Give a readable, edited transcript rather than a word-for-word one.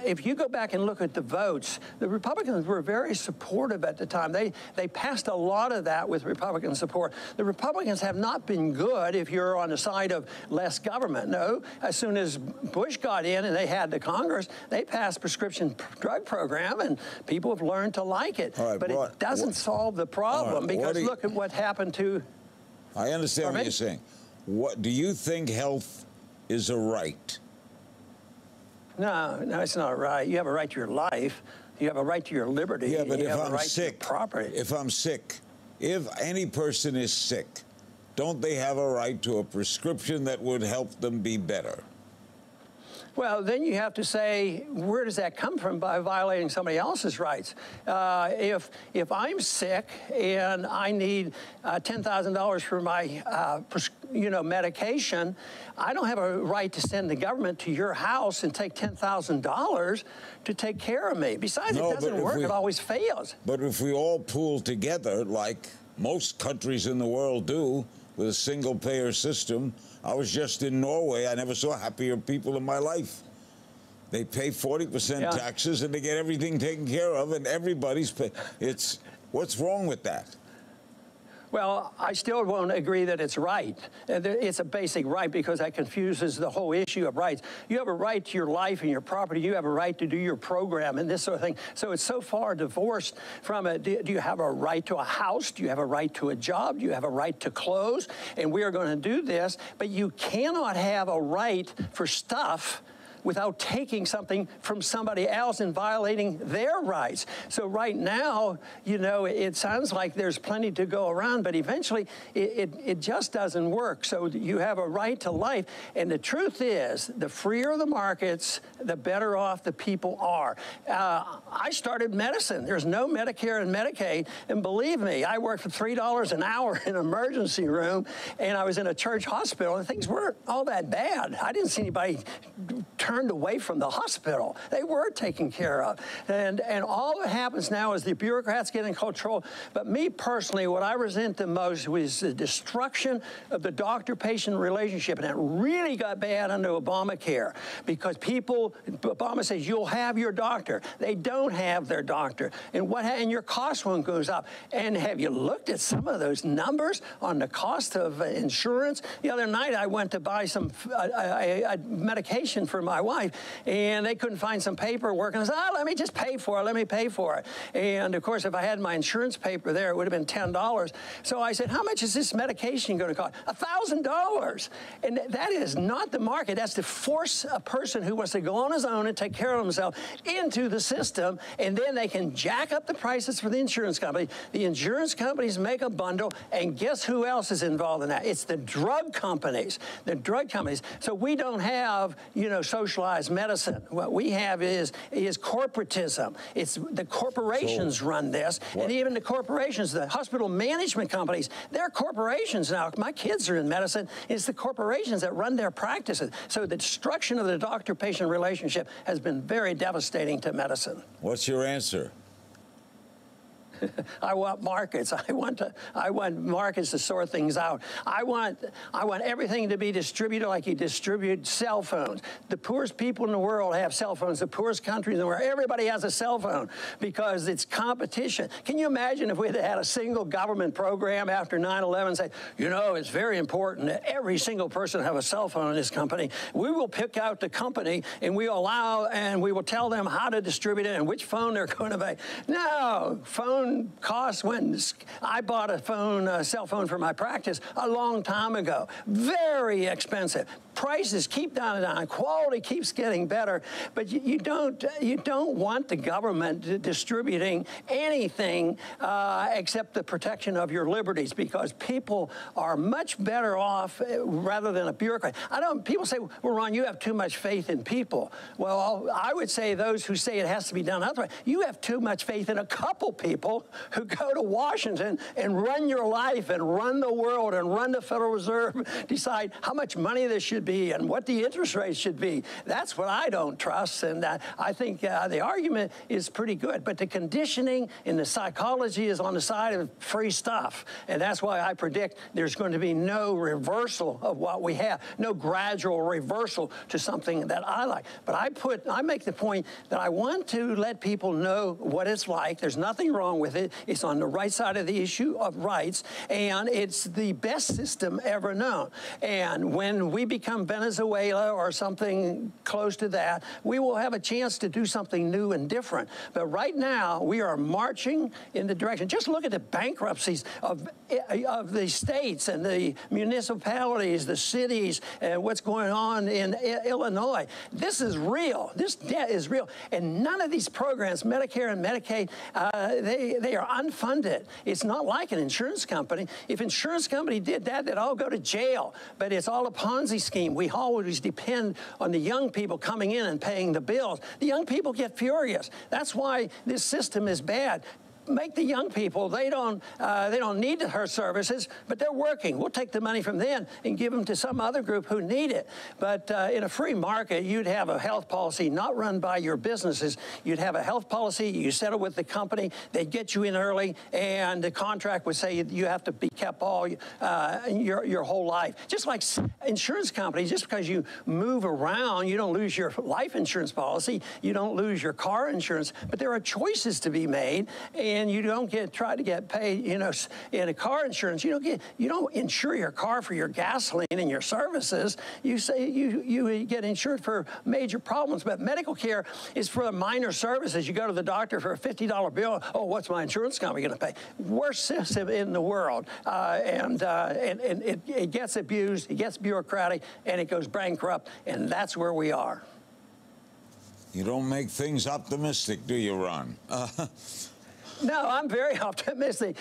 if you go back and look at the votes, the Republicans were very supportive at the time. They passed a lot of that with Republican support. The Republicans have not been good if you're on the side of less government. No, as soon as Bush got in and they had the Congress, they passed prescription drug program, and people have learned to like it. Right, but it doesn't solve the problem, because look at what happened to... I understand what you're saying. What do you think health is a right? No, it's not a right. You have a right to your life. You have a right to your liberty. Yeah, but you if have I'm a right sick, to your property. if I'm sick, if any person is sick, don't they have a right to a prescription that would help them be better? Well, then you have to say, where does that come from by violating somebody else's rights? If I'm sick and I need $10,000 for my medication, I don't have a right to send the government to your house and take $10,000 to take care of me. Besides, it doesn't work. It always fails. But if we all pool together, like most countries in the world do, with a single-payer system. I was just in Norway. I never saw happier people in my life. They pay 40% taxes, and they get everything taken care of, and everybody's pay. What's wrong with that? Well, I still won't agree that it's right. It's a basic right, because that confuses the whole issue of rights. You have a right to your life and your property. You have a right to do your program and this sort of thing. So it's so far divorced from it. Do you have a right to a house? Do you have a right to a job? Do you have a right to clothes? And we are going to do this, but you cannot have a right for stuff without taking something from somebody else and violating their rights. So right now, it sounds like there's plenty to go around, but eventually it just doesn't work. So you have a right to life. And the truth is, the freer the markets, the better off the people are. I started medicine. There's no Medicare and Medicaid. And believe me, I worked for $3 an hour in an emergency room, and I was in a church hospital, and things weren't all that bad. I didn't see anybody turned away from the hospital. They were taken care of. And all that happens now is the bureaucrats get in control. But me personally, what I resent the most was the destruction of the doctor-patient relationship. And it really got bad under Obamacare, because Obama says, you'll have your doctor. They don't have their doctor. And your cost one goes up. And have you looked at some of those numbers on the cost of insurance? The other night, I went to buy some medication for my wife, and they couldn't find some paperwork, and I said, let me just pay for it, let me pay for it. And of course, if I had my insurance paper there, it would have been $10. So I said, how much is this medication going to cost? $1,000. And that is not the market. That's to force a person who wants to go on his own and take care of himself into the system, and then they can jack up the prices for the insurance company. The insurance companies make a bundle, and guess who else is involved in that? It's the drug companies. The drug companies. So we don't have, socialized medicine. What we have is corporatism. It's the corporations run this, and even the corporations, the hospital management companies, they're corporations now. My kids are in medicine. It's the corporations that run their practices. So the destruction of the doctor-patient relationship has been very devastating to medicine. What's your answer? I want markets. I want markets to sort things out. I want everything to be distributed like you distribute cell phones. The poorest people in the world have cell phones. The poorest countries in the world, everybody has a cell phone, because it's competition. Can you imagine if we had a single government program after 9/11 say, it's very important that every single person have a cell phone in this company. We will pick out the company, and we will tell them how to distribute it and which phone they're going to buy. No, phone costs I bought a cell phone for my practice a long time ago. Very expensive. Prices keep down and down. Quality keeps getting better, but you don't want the government distributing anything except the protection of your liberties, because people are much better off rather than a bureaucrat. People say, well, Ron, you have too much faith in people. Well, I would say those who say it has to be done otherwise, you have too much faith in a couple people who go to Washington and run your life and run the world and run the Federal Reserve, decide how much money there should should be and what the interest rate should be. That's what I don't trust, and I think the argument is pretty good. But the conditioning and the psychology is on the side of free stuff, and that's why I predict there's going to be no reversal of what we have, no gradual reversal to something that I like. But I make the point that I want to let people know what it's like. There's nothing wrong with it. It's on the right side of the issue of rights, and it's the best system ever known. And when we become Venezuela or something close to that, we will have a chance to do something new and different. But right now, we are marching in the direction. Just look at the bankruptcies of the states and the municipalities, the cities, and what's going on in Illinois. This is real. This debt is real. And none of these programs, Medicare and Medicaid, they are unfunded. It's not like an insurance company. If an insurance company did that, they'd all go to jail. But it's all a Ponzi scheme. We always depend on the young people coming in and paying the bills. The young people get furious. That's why this system is bad. Make the young people, they don't need her services, but they're working. We'll take the money from them and give them to some other group who need it. But in a free market, you'd have a health policy not run by your businesses. You'd have a health policy, you settle with the company, they'd get you in early, and the contract would say you have to be kept all your whole life. Just like insurance companies, just because you move around, you don't lose your life insurance policy, you don't lose your car insurance, but there are choices to be made. And you don't try to get paid, you know, in a car insurance. You don't insure your car for your gasoline and your services. You say you get insured for major problems, but medical care is for the minor services. You go to the doctor for a $50 bill. Oh, what's my insurance company going to pay? Worst system in the world, and it gets abused, it gets bureaucratic, and it goes bankrupt, and that's where we are. You don't make things optimistic, do you, Ron? No, I'm very optimistic.